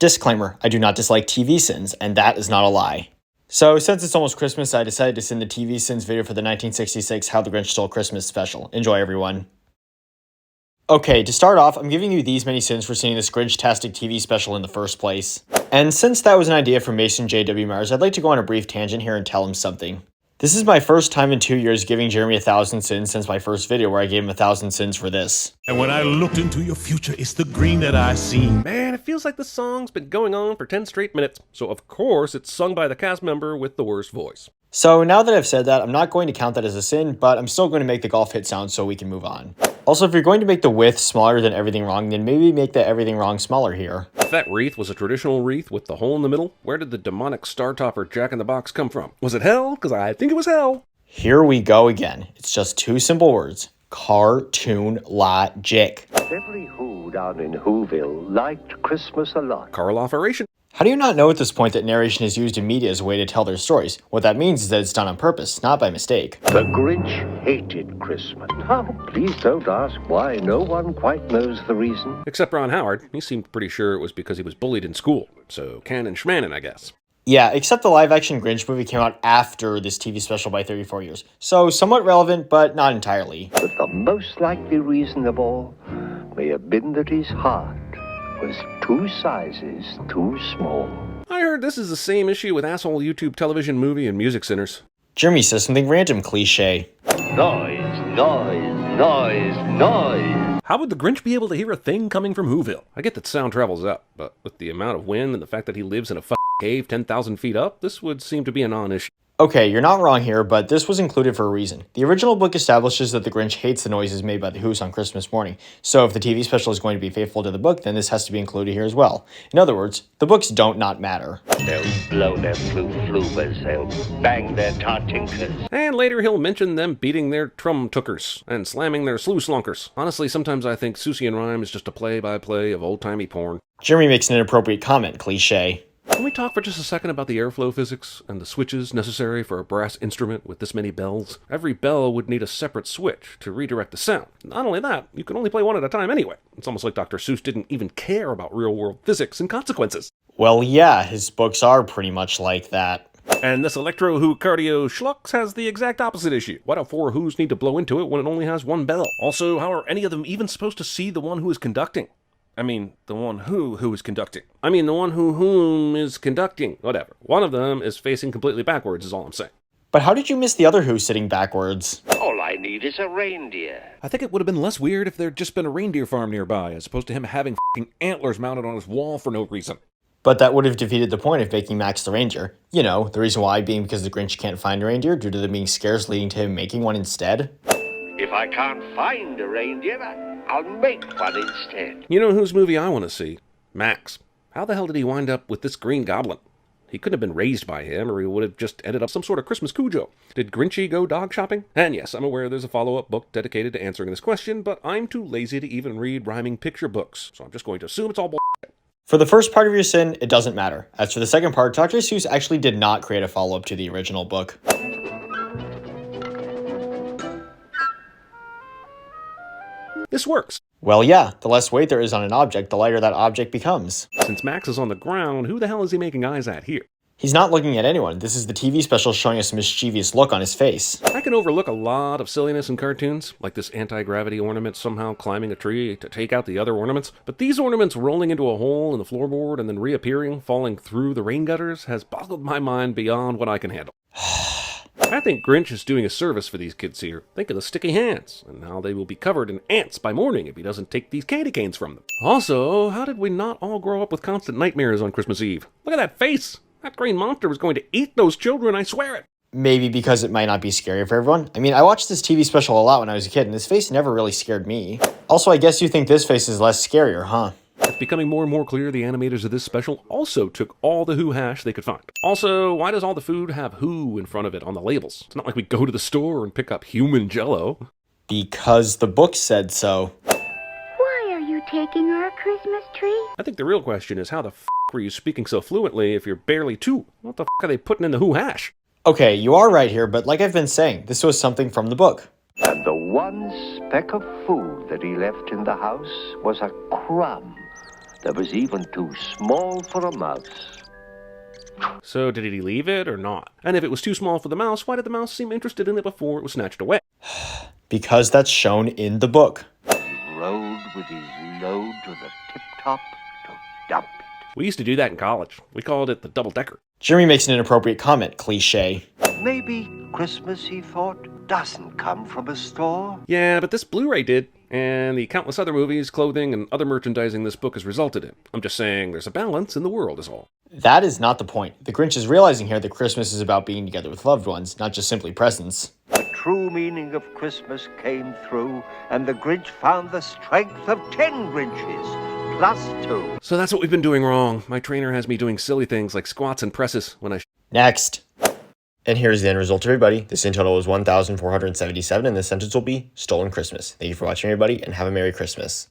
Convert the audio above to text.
Disclaimer, I do not dislike TVSins, and that is not a lie. So, since it's almost Christmas, I decided to send the TVSins video for the 1966 How the Grinch Stole Christmas special. Enjoy, everyone. Okay, to start off, I'm giving you these many sins for seeing this Grinch-tastic TV special in the first place. And since that was an idea from Mason J.W. Myers, I'd like to go on a brief tangent here and tell him something. This is my first time in 2 years giving Jeremy 1,000 sins since my first video where I gave him 1,000 sins for this. And when I looked into your future, it's the green that I seen. Man, it feels like this song's been going on for 10 straight minutes, so of course it's sung by the cast member with the worst voice. So now that I've said that, I'm not going to count that as a sin, but I'm still going to make the golf hit sound so we can move on. Also, if you're going to make the width smaller than Everything Wrong, then maybe make the Everything Wrong smaller here. If that wreath was a traditional wreath with the hole in the middle, where did the demonic star-topper Jack-in-the-Box come from? Was it hell? Because I think it was hell. Here we go again. It's just two simple words. Cartoon logic. Every Who down in Whoville liked Christmas a lot. Karloff oration. How do you not know at this point that narration is used in media as a way to tell their stories? What that means is that it's done on purpose, not by mistake. The Grinch hated Christmas. Oh, please don't ask why. No one quite knows the reason. Except Ron Howard. He seemed pretty sure it was because he was bullied in school. So canon schmanon, I guess. Yeah, except the live-action Grinch movie came out after this TV special by 34 years. So somewhat relevant, but not entirely. But the most likely reason of all may have been that his heart was 2 sizes too small. I heard this is the same issue with asshole YouTube television, movie, and music centers. Jeremy says something random, cliche. Noise, noise, noise, noise. How would the Grinch be able to hear a thing coming from Whoville? I get that sound travels up, but with the amount of wind and the fact that he lives in a cave 10,000 feet up, this would seem to be a non-issue. Okay, you're not wrong here, but this was included for a reason. The original book establishes that the Grinch hates the noises made by the Who's on Christmas morning, so if the TV special is going to be faithful to the book, then this has to be included here as well. In other words, the books don't not matter. They'll blow their flubers, they'll bang their tartinkers. And later he'll mention them beating their trum-tookers and slamming their slew-slunkers. Honestly, sometimes I think Susie and Rhyme is just a play-by-play of old-timey porn. Jeremy makes an inappropriate comment, cliche. Can we talk for just a second about the airflow physics and the switches necessary for a brass instrument with this many bells? Every bell would need a separate switch to redirect the sound. Not only that, you can only play one at a time anyway. It's almost like Dr. Seuss didn't even care about real-world physics and consequences. Well, yeah, his books are pretty much like that. And this Electro Who Cardio Schlux has the exact opposite issue. Why do 4 Who's need to blow into it when it only has 1 bell? Also, how are any of them even supposed to see the one who is conducting? I mean, the one who is conducting. I mean, the one whom is conducting. Whatever. One of them is facing completely backwards is all I'm saying. But how did you miss the other Who sitting backwards? All I need is a reindeer. I think it would have been less weird if there'd just been a reindeer farm nearby, as opposed to him having f***ing antlers mounted on his wall for no reason. But that would have defeated the point of making Max the reindeer. You know, the reason why being because the Grinch can't find a reindeer due to them being scarce, leading to him making one instead. If I can't find a reindeer, I'll make one instead. You know whose movie I want to see? Max. How the hell did he wind up with this green goblin? He couldn't have been raised by him, or he would have just ended up some sort of Christmas Cujo. Did Grinchy go dog shopping? And yes, I'm aware there's a follow-up book dedicated to answering this question, but I'm too lazy to even read rhyming picture books, so I'm just going to assume it's all bullshit. For the first part of your sin, it doesn't matter. As for the second part, Dr. Seuss actually did not create a follow-up to the original book. This works. Well, yeah, the less weight there is on an object, the lighter that object becomes. Since Max is on the ground, who the hell is he making eyes at here? He's not looking at anyone. This is the TV special showing us a mischievous look on his face. I can overlook a lot of silliness in cartoons, like this anti-gravity ornament somehow climbing a tree to take out the other ornaments, but these ornaments rolling into a hole in the floorboard and then reappearing, falling through the rain gutters, has boggled my mind beyond what I can handle. I think Grinch is doing a service for these kids here. Think of the sticky hands, and how they will be covered in ants by morning if he doesn't take these candy canes from them. Also, how did we not all grow up with constant nightmares on Christmas Eve? Look at that face! That green monster was going to eat those children, I swear it! Maybe because it might not be scary for everyone. I mean, I watched this TV special a lot when I was a kid, and this face never really scared me. Also, I guess you think this face is less scarier, huh? It's becoming more and more clear the animators of this special also took all the Who hash they could find. Also, why does all the food have Who in front of it on the labels? It's not like we go to the store and pick up human jello. Because the book said so. Why are you taking our Christmas tree? I think the real question is how the f*** were you speaking so fluently if you're barely 2? What the f*** are they putting in the Who hash? Okay, you are right here, but like I've been saying, this was something from the book. And the one speck of food that he left in the house was a crumb. that was even too small for a mouse. So did he leave it or not? And if it was too small for the mouse, why did the mouse seem interested in it before it was snatched away? Because that's shown in the book. He rode with his load to the tip-top to dump it. We used to do that in college. We called it the double-decker. Jeremy makes an inappropriate comment, cliche. Maybe Christmas, he thought, doesn't come from a store. Yeah, but this Blu-ray did, and the countless other movies, clothing, and other merchandising this book has resulted in. I'm just saying there's a balance in the world is all. That is not the point. The Grinch is realizing here that Christmas is about being together with loved ones, not just simply presents. The true meaning of Christmas came through, and the Grinch found the strength of 10 Grinches, plus 2. So that's what we've been doing wrong. My trainer has me doing silly things like squats and presses when I Next. And here's the end result, everybody. This in total is 1,477, and the sentence will be Stolen Christmas. Thank you for watching, everybody, and have a Merry Christmas.